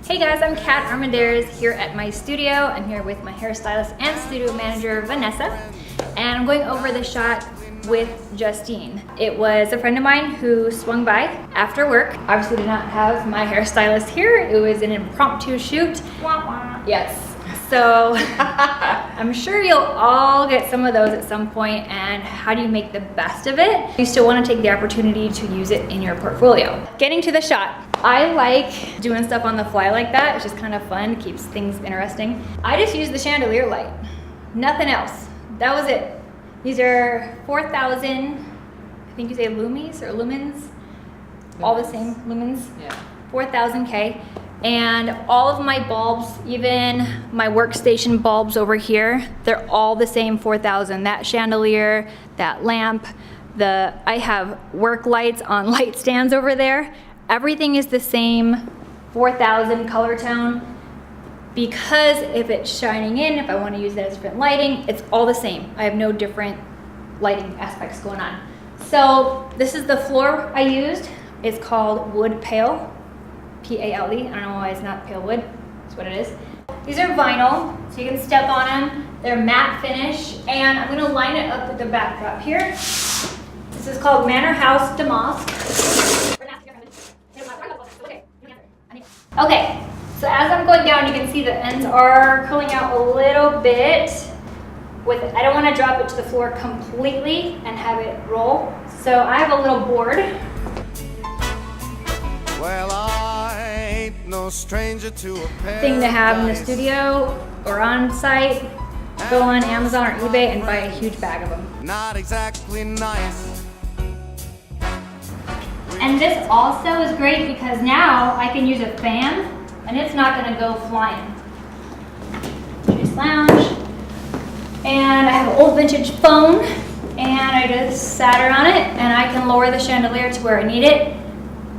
Hey guys, I'm Kat Armendariz here at my studio. I'm here with my hairstylist and studio manager, Vanessa, and I'm going over the shot with Justine. It was a friend of mine who swung by after work. Obviously did not have my hairstylist here. It was an impromptu shoot. Wah, wah. Yes. So I'm sure you'll all get some of those at some point, and how do you make the best of it? You still want to take the opportunity to use it in your portfolio. Getting to the shot. I like doing stuff on the fly like that. It's just kind of fun, keeps things interesting. I just use the chandelier light, nothing else. That was it. These are 4,000, I think you say lumes or lumens, all the same, lumens, yeah. 4,000 K. And all of my bulbs, even my workstation bulbs over here, they're all the same 4,000. That chandelier, that lamp, I have work lights on light stands over there. Everything is the same 4,000 color tone, because if it's shining in, if I want to use that as different lighting, it's all the same. I have no different lighting aspects going on. So this is the floor I used. It's called Wood Pale. P-A-L-E. I don't know why it's not pale wood. That's what it is. These are vinyl, so you can step on them. They're matte finish, and I'm going to line it up with the backdrop here. This is called Manor House Damask. Okay, so as I'm going down, you can see the ends are curling out a little bit. I don't want to drop it to the floor completely and have it roll. So I have a little board. Well, I ain't no stranger to a thing to have in the studio or on site. Go on Amazon or eBay and buy a huge bag of them. Not exactly nice. And this also is great because now I can use a fan and it's not going to go flying. Just lounge. And I have an old vintage phone, and I just sat her on it, and I can lower the chandelier to where I need it.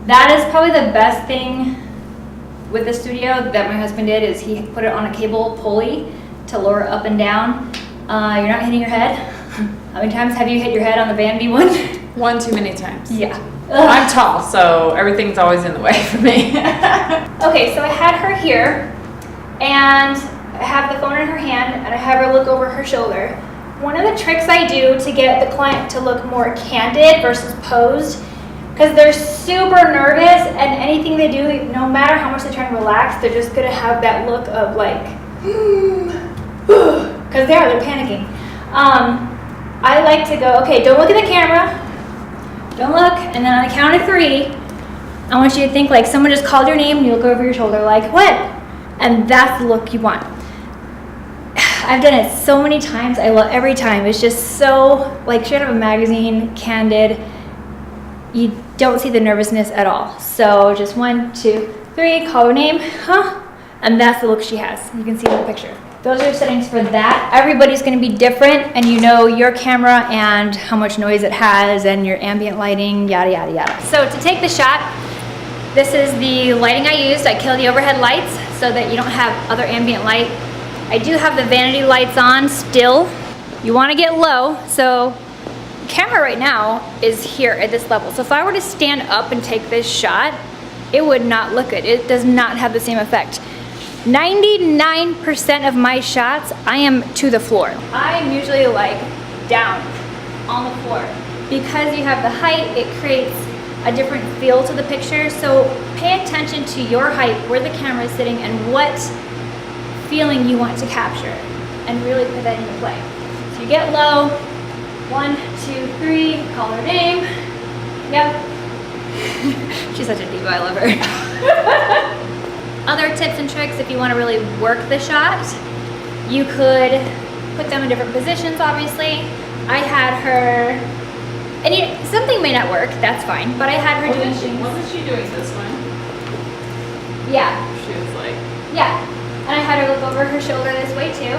That is probably the best thing with the studio that my husband did, is he put it on a cable pulley to lower up and down. You're not hitting your head. How many times have you hit your head on the Bambi one? One too many times. Yeah. I'm tall, so everything's always in the way for me. Okay, so I had her here, and I have the phone in her hand, and I have her look over her shoulder. One of the tricks I do to get the client to look more candid versus posed, because they're super nervous, and anything they do, no matter how much they try and relax, they're just gonna have that look of like, because they're panicking. I like to go, okay, don't look at the camera, don't look, and then on the count of 3, I want you to think like someone just called your name and you look over your shoulder like, what? And that's the look you want. I've done it so many times, I love every time. It's just so, like straight out of a magazine, candid. You don't see the nervousness at all. So just 1, 2, 3, call her name, huh? And that's the look she has. You can see in the picture. Those are settings for that. Everybody's gonna be different, and you know your camera and how much noise it has and your ambient lighting, yada, yada, yada. So to take the shot, this is the lighting I used. I kill the overhead lights so that you don't have other ambient light. I do have the vanity lights on still. You wanna get low, so the camera right now is here at this level. So if I were to stand up and take this shot, it would not look good. It does not have the same effect. 99% of my shots, I am to the floor. I am usually like down on the floor. Because you have the height, it creates a different feel to the picture. So pay attention to your height, where the camera is sitting, and what feeling you want to capture, and really put that into play. So you get low, 1, 2, 3, call her name. Yep. She's such a diva, I love her. Other tips and tricks, if you want to really work the shot, you could put them in different positions, obviously. I had her, and something may not work, that's fine, but I had her doing things. Wasn't she doing this one? Yeah. She was like... Yeah. And I had her look over her shoulder this way too.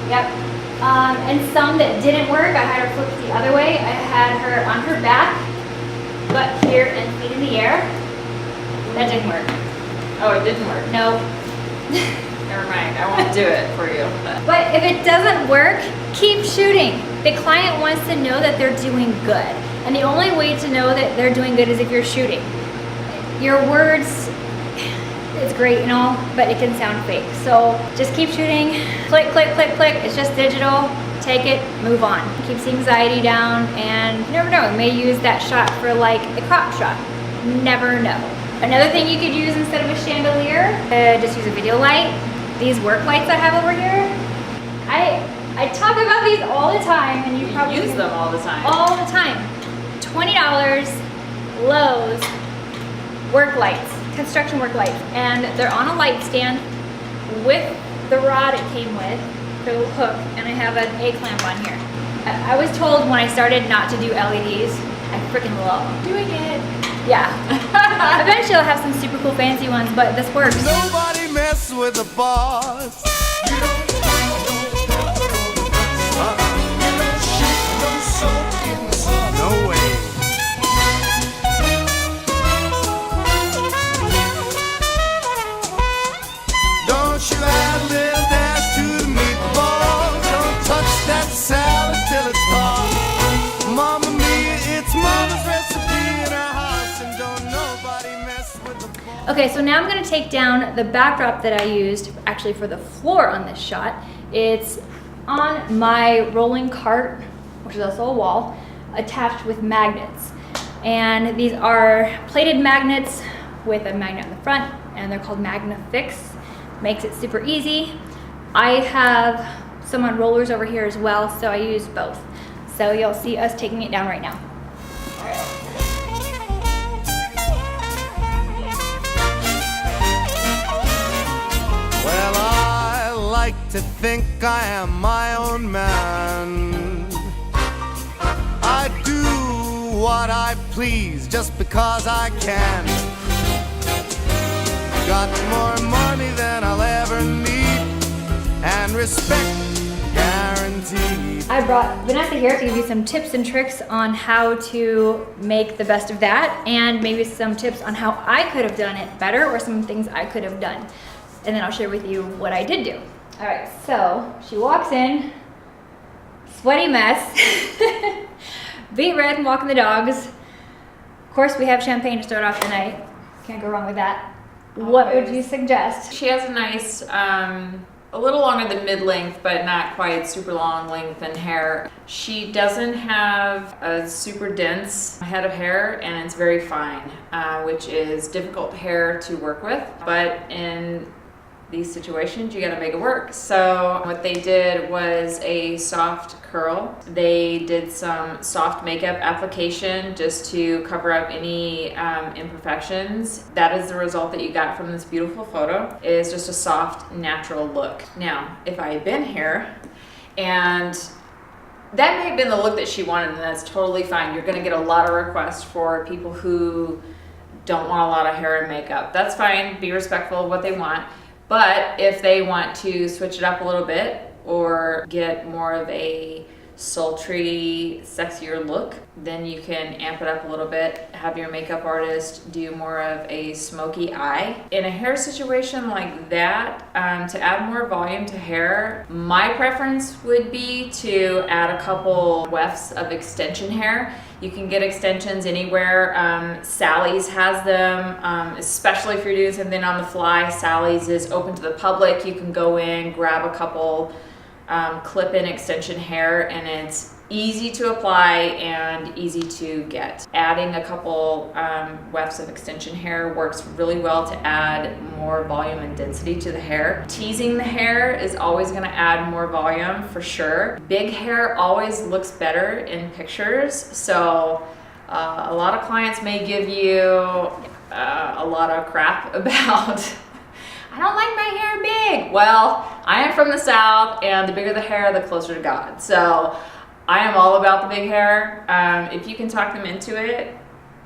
Yep. And some that didn't work, I had her flip the other way. I had her on her back, butt here and feet in the air. That didn't work. Oh, it didn't work? No. Never mind, I won't do it for you. But if it doesn't work, keep shooting. The client wants to know that they're doing good. And the only way to know that they're doing good is if you're shooting. Your words, it's great and all, but it can sound fake. So just keep shooting, click, click, click, click. It's just digital. Take it, move on. Keeps the anxiety down, and you never know, you may use that shot for like a crop shot. Never know. Another thing you could use instead of a chandelier, just use a video light. These work lights I have over here, I talk about these all the time, and you probably use them all the time. All the time. $20, Lowe's, work lights, construction work lights, and they're on a light stand with the rod it came with. The hook, and I have an A-clamp on here. I was told when I started not to do LEDs. I freaking love doing it. Yeah. Eventually I'll have some super cool fancy ones, but this works. Nobody mess with the boss. No way. Don't you add a little dash to the meatballs. Don't touch that salad till it's hot. Mama mia, it's mama's recipe in her house, and don't nobody mess with the boss. Okay, so now I'm gonna take down the backdrop that I used actually for the floor on this shot. It's on my rolling cart, which is also a wall, attached with magnets. And these are plated magnets with a magnet on the front, and they're called Magnafix. Makes it super easy. I have some on rollers over here as well, so I use both. So you'll see us taking it down right now. Well, I like to think I am my own man. I do what I please just because I can. Got more money than I'll ever need, and respect guaranteed. I brought Vanessa here to give you some tips and tricks on how to make the best of that, and maybe some tips on how I could have done it better, or some things I could have done. And then I'll share with you what I did do. All right, so she walks in, sweaty mess, beet red and walking the dogs. Of course, we have champagne to start off the night. Can't go wrong with that. What would you suggest? She has a nice, a little longer than mid-length, but not quite super long length in hair. She doesn't have a super dense head of hair, and it's very fine, which is difficult hair to work with. But in these situations, you gotta make it work. So what they did was a soft curl. They did some soft makeup application just to cover up any imperfections. That is the result that you got from this beautiful photo, is just a soft, natural look. Now, if I had been here, and that may have been the look that she wanted, and that's totally fine. You're gonna get a lot of requests for people who don't want a lot of hair and makeup. That's fine, be respectful of what they want. But if they want to switch it up a little bit or get more of a sultry, sexier look, then you can amp it up a little bit, have your makeup artist do more of a smoky eye. In a hair situation like that, to add more volume to hair, my preference would be to add a couple wefts of extension hair. You can get extensions anywhere. Sally's has them, especially if you're doing something on the fly. Sally's is open to the public. You can go in, grab a couple clip-in extension hair, and it's easy to apply and easy to get. Adding a couple wefts of extension hair works really well to add more volume and density to the hair. Teasing the hair is always going to add more volume for sure. Big hair always looks better in pictures, so a lot of clients may give you a lot of crap about I don't like my hair big. Well, I am from the South, and the bigger the hair, the closer to God. So I am all about the big hair. If you can talk them into it,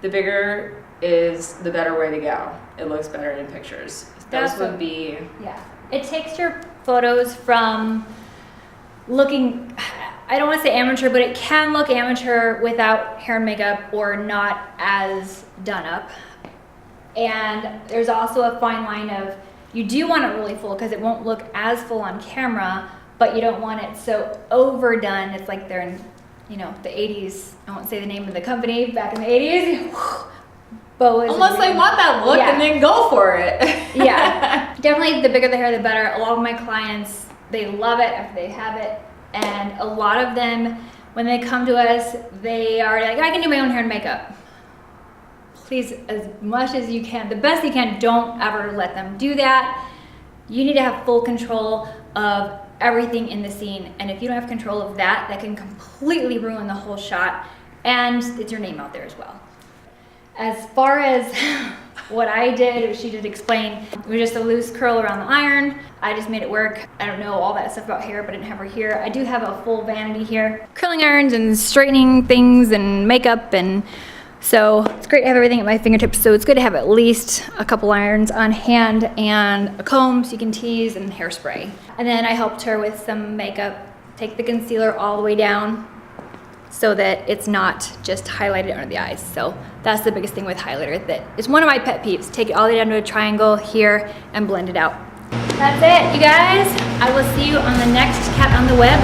the bigger is the better way to go. It looks better in pictures. Those would be... Yeah. It takes your photos from looking, I don't want to say amateur, but it can look amateur without hair and makeup or not as done up. And there's also a fine line of, you do want it really full because it won't look as full on camera, but you don't want it so overdone. It's like they're in, you know, the 80s. I won't say the name of the company back in the 80s. bows. Unless they want that look, Yeah. and then go for it. Yeah, definitely the bigger the hair, the better. A lot of my clients, they love it if they have it. And a lot of them, when they come to us, they are like, I can do my own hair and makeup. Please, as much as you can, the best you can, don't ever let them do that. You need to have full control of everything in the scene. And if you don't have control of that, that can completely ruin the whole shot. And it's your name out there as well. As far as what I did, she did explain, it was just a loose curl around the iron. I just made it work. I don't know all that stuff about hair, but I didn't have her here. I do have a full vanity here. Curling irons and straightening things and makeup, and so it's great to have everything at my fingertips. So it's good to have at least a couple irons on hand and a comb so you can tease and hairspray. And then I helped her with some makeup, take the concealer all the way down so that it's not just highlighted under the eyes. So that's the biggest thing with highlighter. That is one of my pet peeves. Take it all the way down to a triangle here and blend it out. That's it, you guys. I will see you on the next Kat on the Web.